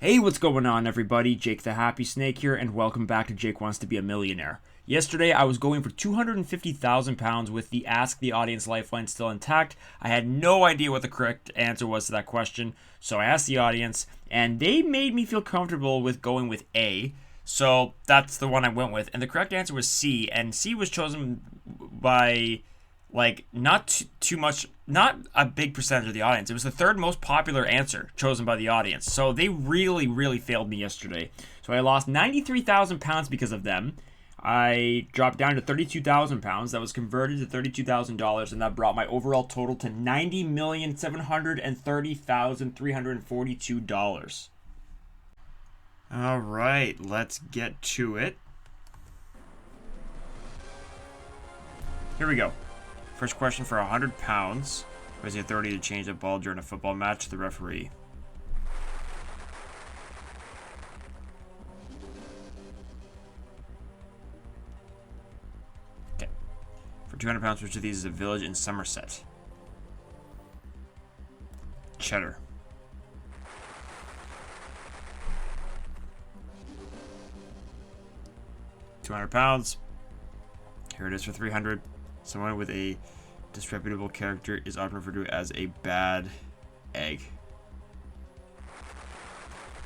Hey, what's going on, everybody? Jake the Happy Snake here, and welcome back to Jake Wants to Be a Millionaire. Yesterday, I was going for £250,000 with the Ask the Audience lifeline still intact. I had no idea what the correct answer was to that question, so I asked the audience, and they made me feel comfortable with going with A. So that's the one I went with, and the correct answer was C, and C was chosen by not too much, not a big percentage of the audience. It was the third most popular answer chosen by the audience. So they really failed me yesterday. So I lost £93,000 because of them. I dropped down to £32,000. That was converted to $32,000, and that brought my overall total to $90,730,342. All right, let's get to it. Here we go. First question for £100. Who has the authority to change the ball during a football match to the referee? Okay. For £200, which of these is a village in Somerset? Cheddar. £200. Here it is for 300. Someone with a disreputable character is often referred to as a bad egg,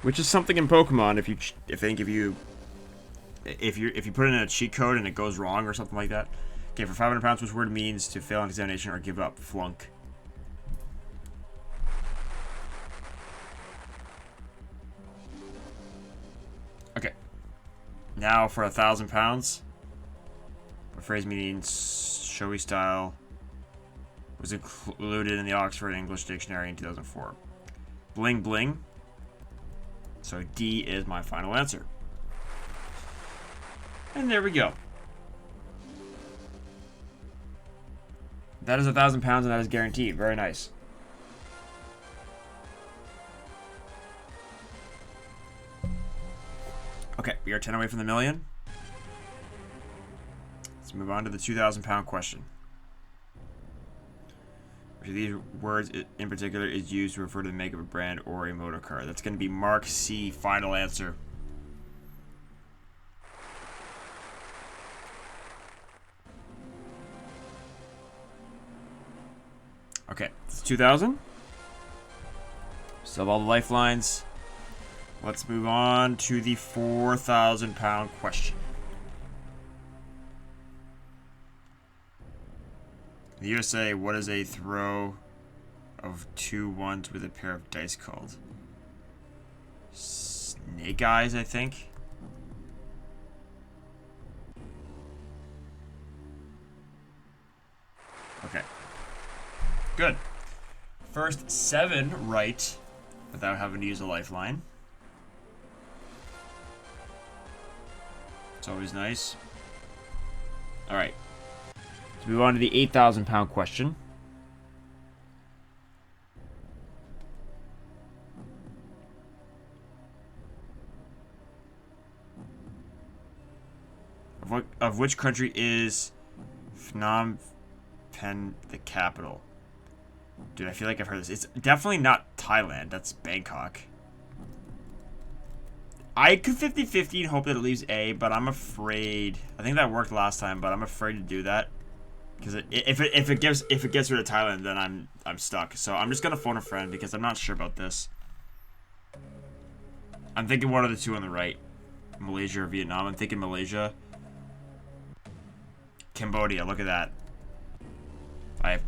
which is something in Pokemon. If you put in a cheat code and it goes wrong or something like that. Okay, for £500, which word means to fail an examination or give up? Flunk. Okay. Now for £1,000. A phrase meaning showy style was included in the Oxford English Dictionary in 2004. Bling bling. So D is my final answer. And there we go. That is £1,000 and that is guaranteed. Very nice. Okay, we are 10 away from the million. Let's move on to the £2,000 question. Which of these words in particular is used to refer to the make of a brand or a motor car? That's going to be Mark C. Final answer. Okay, it's 2,000. Still have all the lifelines. Let's move on to the £4,000 question. In the USA, what is a throw of 2 ones with a pair of dice called? Snake eyes, I think. Okay. Good. First 7 right without having to use a lifeline. It's always nice. All right. Let's move on to the £8,000 question. Of which country is Phnom Penh the capital? Dude, I feel like I've heard this. It's definitely not Thailand. That's Bangkok. I could 50-50 and hope that it leaves A, but I'm afraid. I think that worked last time, but I'm afraid to do that. Because if it gets rid of Thailand, then I'm stuck. So I'm just gonna phone a friend because I'm not sure about this. I'm thinking one of the two on the right, Malaysia or Vietnam. I'm thinking Malaysia. Cambodia. Look at that. I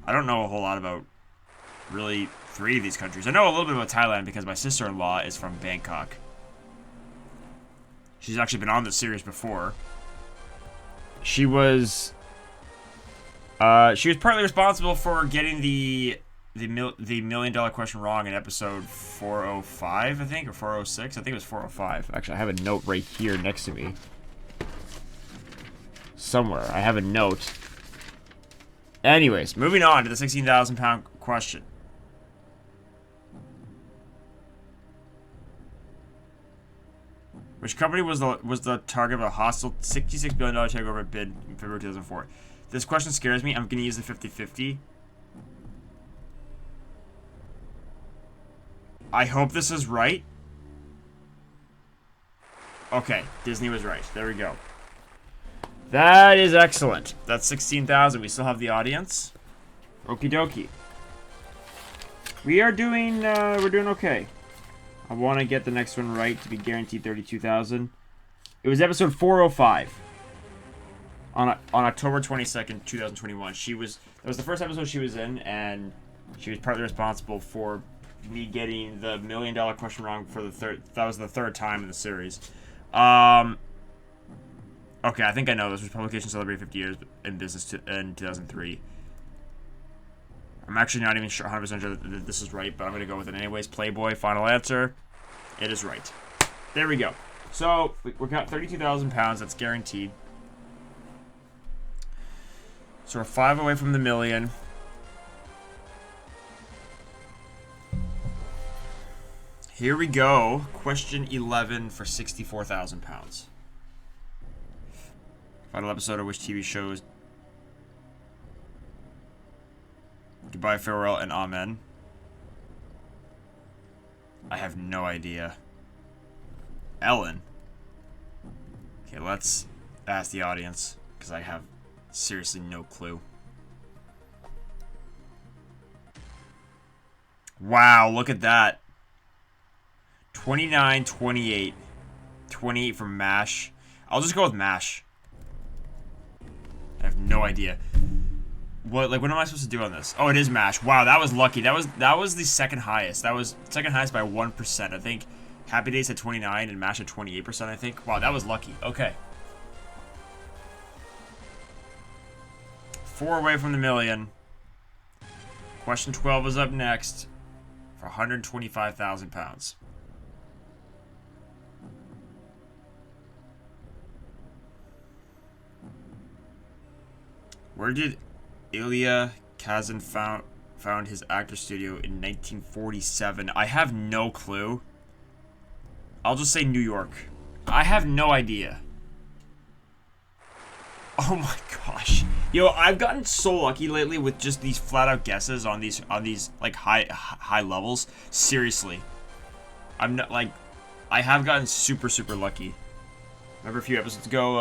don't know a whole lot about really 3 of these countries. I know a little bit about Thailand because my sister-in-law is from Bangkok. She's actually been on this series before. She was partly responsible for getting the $1 million question wrong in episode 405, I think, or 406. I think it was 405. Actually, I have a note right here next to me. Somewhere. I have a note. Anyways, moving on to the £16,000 question. Which company was the target of a hostile $66 billion takeover bid in February 2004? This question scares me. I'm going to use the 50-50. I hope this is right. Okay, Disney was right. There we go. That is excellent. That's 16,000. We still have the audience. Okie dokie. We're doing okay. I want to get the next one right to be guaranteed 32,000. It was episode 405 on October 22nd, 2021. That was the first episode she was in, and she was partly responsible for me getting the $1 million question wrong for the third. That was the third time in the series. Okay, I think I know this was publication celebrated 50 years in business in 2003. I'm actually not even 100% sure that this is right, but I'm going to go with it anyways. Playboy, final answer. It is right. There we go. So, we got 32,000 pounds. That's guaranteed. So, we're 5 away from the million. Here we go. Question 11 for 64,000 pounds. Final episode of which TV shows Goodbye, Farewell, and Amen? I have no idea. Ellen? Okay, let's ask the audience, because I have seriously no clue. Wow, look at that. 29, 28. 28 from MASH. I'll just go with MASH. I have no idea. What am I supposed to do on this? Oh, it is MASH. Wow, that was lucky. That was the second highest. That was second highest by 1%. I think Happy Days had 29 and MASH had 28%, I think. Wow, that was lucky. Okay. 4 away from the million. Question 12 is up next for 125,000 pounds. Where did Ilya Kazan found his actor studio in 1947? I have no clue. I'll just say New York. I have no idea. Oh my gosh. Yo, I've gotten so lucky lately with just these flat out guesses on these like high levels. Seriously. I'm not like I have gotten super lucky. Remember a few episodes ago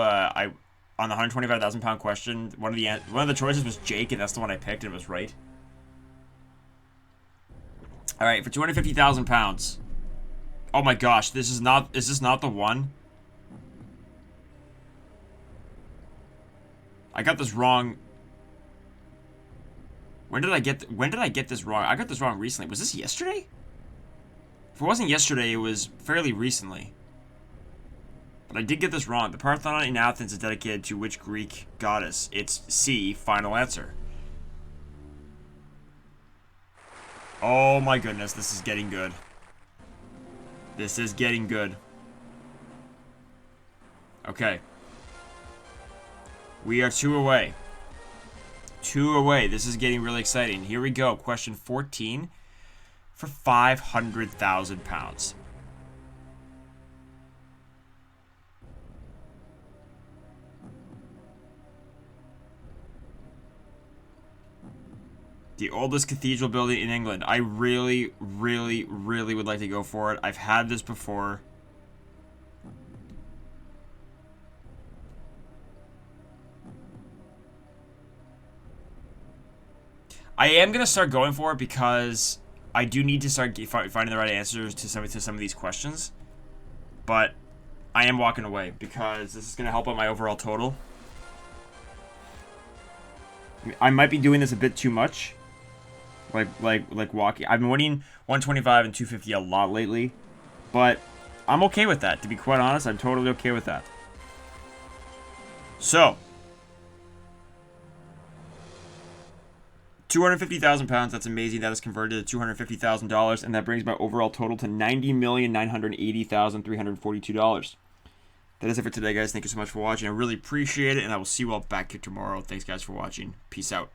on the 125,000 pound question, one of the choices was Jake, and that's the one I picked, and it was right. All right, for 250,000 pounds. Oh my gosh, is this not the one? I got this wrong. When did I get this wrong? I got this wrong recently. Was this yesterday? If it wasn't yesterday, it was fairly recently. But I did get this wrong. The Parthenon in Athens is dedicated to which Greek goddess? It's C, final answer. Oh my goodness, this is getting good. This is getting good. Okay. We are 2 away. 2 away. This is getting really exciting. Here we go. Question 14 for 500,000 pounds. The oldest cathedral building in England. I really would like to go for it. I've had this before. I am going to start going for it because I do need to start finding the right answers to some of these questions. But I am walking away because this is going to help out my overall total. I might be doing this a bit too much. Like walking. I've been winning 125 and 250 a lot lately, but I'm okay with that. To be quite honest, I'm totally okay with that. So, 250,000 pounds. That's amazing. That is converted to $250,000, and that brings my overall total to $90,980,342. That is it for today, guys. Thank you so much for watching. I really appreciate it, and I will see you all back here tomorrow. Thanks, guys, for watching. Peace out.